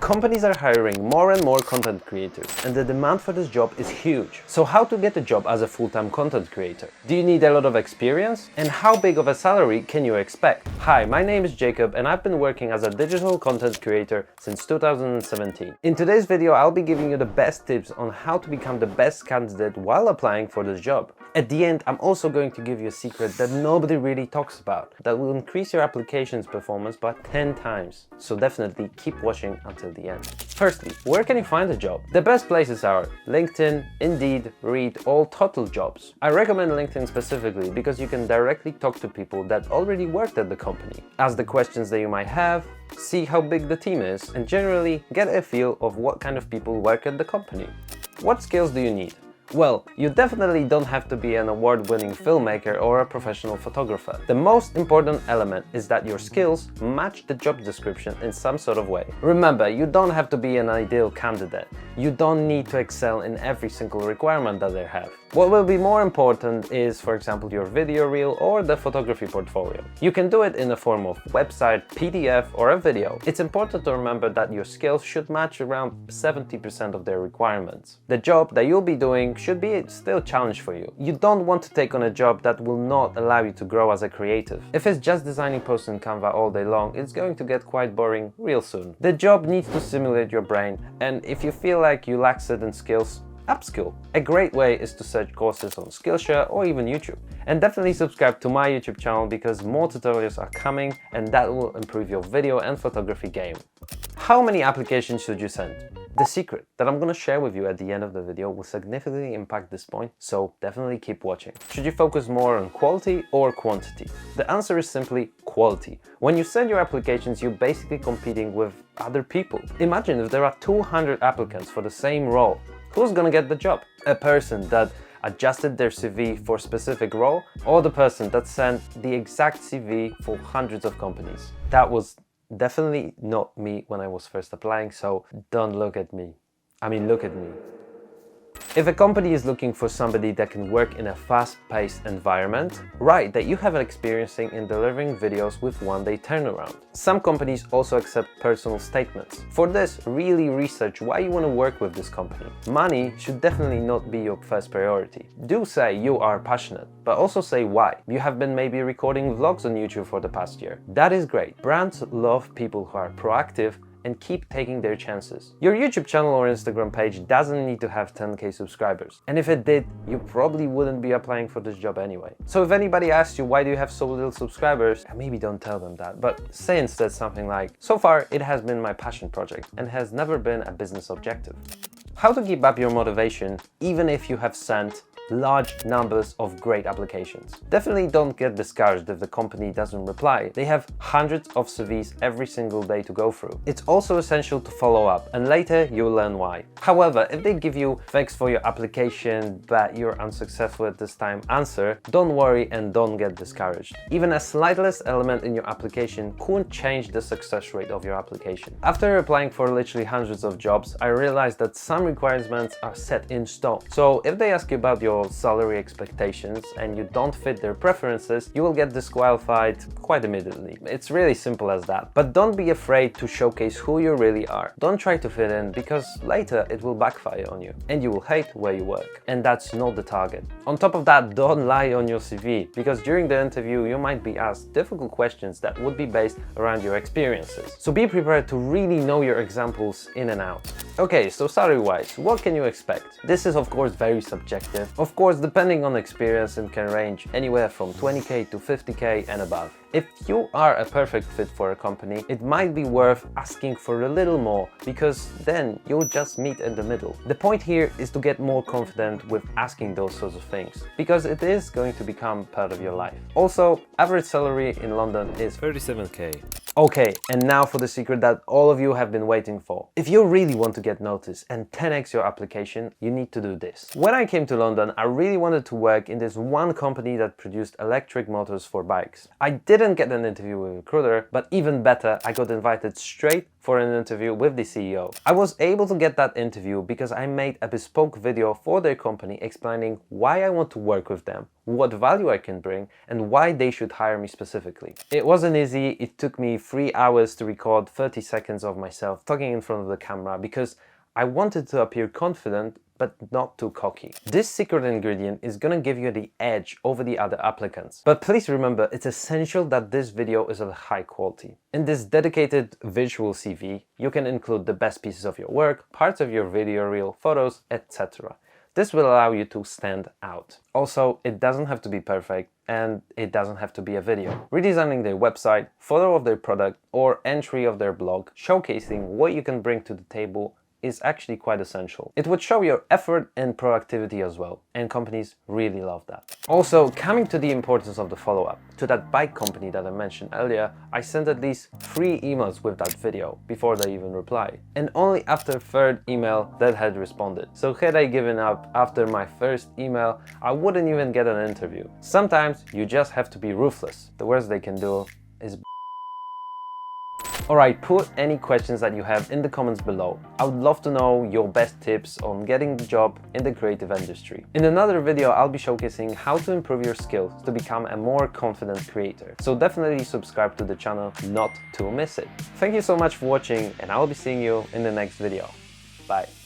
Companies are hiring more and more content creators, and the demand for this job is huge. So how to get a job as a full-time content creator? Do you need a lot of experience? And how big of a salary can you expect? Hi, my name is Jacob and I've been working as a digital content creator since 2017. In today's video, I'll be giving you the best tips on how to become the best candidate while applying for this job. At the end, I'm also going to give you a secret that nobody really talks about, that will increase your application's performance by 10 times. So definitely keep watching until the end. Firstly, where can you find a job? The best places are LinkedIn, Indeed, Reed, all total jobs. I recommend LinkedIn specifically because you can directly talk to people that already worked at the company, ask the questions that you might have, see how big the team is, and generally get a feel of what kind of people work at the company. What skills do you need? Well, you definitely don't have to be an award-winning filmmaker or a professional photographer. The most important element is that your skills match the job description in some sort of way. Remember, you don't have to be an ideal candidate. You don't need to excel in every single requirement that they have. What will be more important is, for example, your video reel or the photography portfolio. You can do it in the form of website, PDF, or a video. It's important to remember that your skills should match around 70% of their requirements. The job that you'll be doing should be still a challenge for you. You don't want to take on a job that will not allow you to grow as a creative. If it's just designing posts in Canva all day long, it's going to get quite boring real soon. The job needs to stimulate your brain, and if you feel like you lack certain skills, upskill. A great way is to search courses on Skillshare or even YouTube. And definitely subscribe to my YouTube channel because more tutorials are coming and that will improve your video and photography game. How many applications should you send? The secret that I'm going to share with you at the end of the video will significantly impact this point, so definitely keep watching. Should you focus more on quality or quantity? The answer is simply quality. When you send your applications, you're basically competing with other people. Imagine if there are 200 applicants for the same role. Who's gonna get the job? A person that adjusted their CV for a specific role, or the person that sent the exact CV for hundreds of companies? That was definitely not me when I was first applying, so don't look at me. I mean, look at me. If a company is looking for somebody that can work in a fast-paced environment, write that you have experience in delivering videos with one-day turnaround. Some companies also accept personal statements. For this, really research why you want to work with this company. Money should definitely not be your first priority. Do say you are passionate, but also say why. You have been maybe recording vlogs on YouTube for the past year. That is great. Brands love people who are proactive and keep taking their chances. Your YouTube channel or Instagram page doesn't need to have 10k subscribers. And if it did, you probably wouldn't be applying for this job anyway. So if anybody asks you why do you have so little subscribers, maybe don't tell them that, but say instead something like, so far it has been my passion project and has never been a business objective. How to keep up your motivation even if you have sent large numbers of great applications. Definitely don't get discouraged if the company doesn't reply. They have hundreds of CVs every single day to go through. It's also essential to follow up, and later you'll learn why. However, if they give you thanks for your application but you're unsuccessful at this time answer, don't worry and don't get discouraged. Even a slightest element in your application could change the success rate of your application. After applying for literally hundreds of jobs, I realized that some requirements are set in stone. So if they ask you about your salary expectations and you don't fit their preferences, you will get disqualified quite immediately. It's really simple as that. But don't be afraid to showcase who you really are. Don't try to fit in because later it will backfire on you and you will hate where you work. And that's not the target. On top of that, don't lie on your CV because during the interview you might be asked difficult questions that would be based around your experiences. So be prepared to really know your examples in and out. Okay, so salary-wise, what can you expect? This is of course very subjective. Of course, depending on experience, it can range anywhere from 20k to 50k and above. If you are a perfect fit for a company, it might be worth asking for a little more because then you'll just meet in the middle. The point here is to get more confident with asking those sorts of things because it is going to become part of your life. Also, average salary in London is 37k. Okay, and now for the secret that all of you have been waiting for. If you really want to get noticed and 10x your application, you need to do this. When I came to London, I really wanted to work in this one company that produced electric motors for bikes. I didn't get an interview with a recruiter, but even better, I got invited straight for an interview with the CEO. I was able to get that interview because I made a bespoke video for their company explaining why I want to work with them, what value I can bring, and why they should hire me specifically. It wasn't easy. It took me 3 hours to record 30 seconds of myself talking in front of the camera because I wanted to appear confident but not too cocky. This secret ingredient is gonna give you the edge over the other applicants. But please remember, it's essential that this video is of high quality. In this dedicated visual CV, you can include the best pieces of your work, parts of your video reel, photos, etc. This will allow you to stand out. Also, it doesn't have to be perfect and it doesn't have to be a video. Redesigning their website, photo of their product, or entry of their blog, showcasing what you can bring to the table is actually quite essential. It would show your effort and proactivity as well, and companies really love that. Also, coming to the importance of the follow-up, to that bike company that I mentioned earlier, I sent at least 3 emails with that video before they even replied. And only after 3rd email that had responded. So had I given up after my first email, I wouldn't even get an interview. Sometimes you just have to be ruthless. The worst they can do is Alright, put any questions that you have in the comments below. I would love to know your best tips on getting the job in the creative industry. In another video, I'll be showcasing how to improve your skills to become a more confident creator. So definitely subscribe to the channel not to miss it. Thank you so much for watching, and I'll be seeing you in the next video. Bye.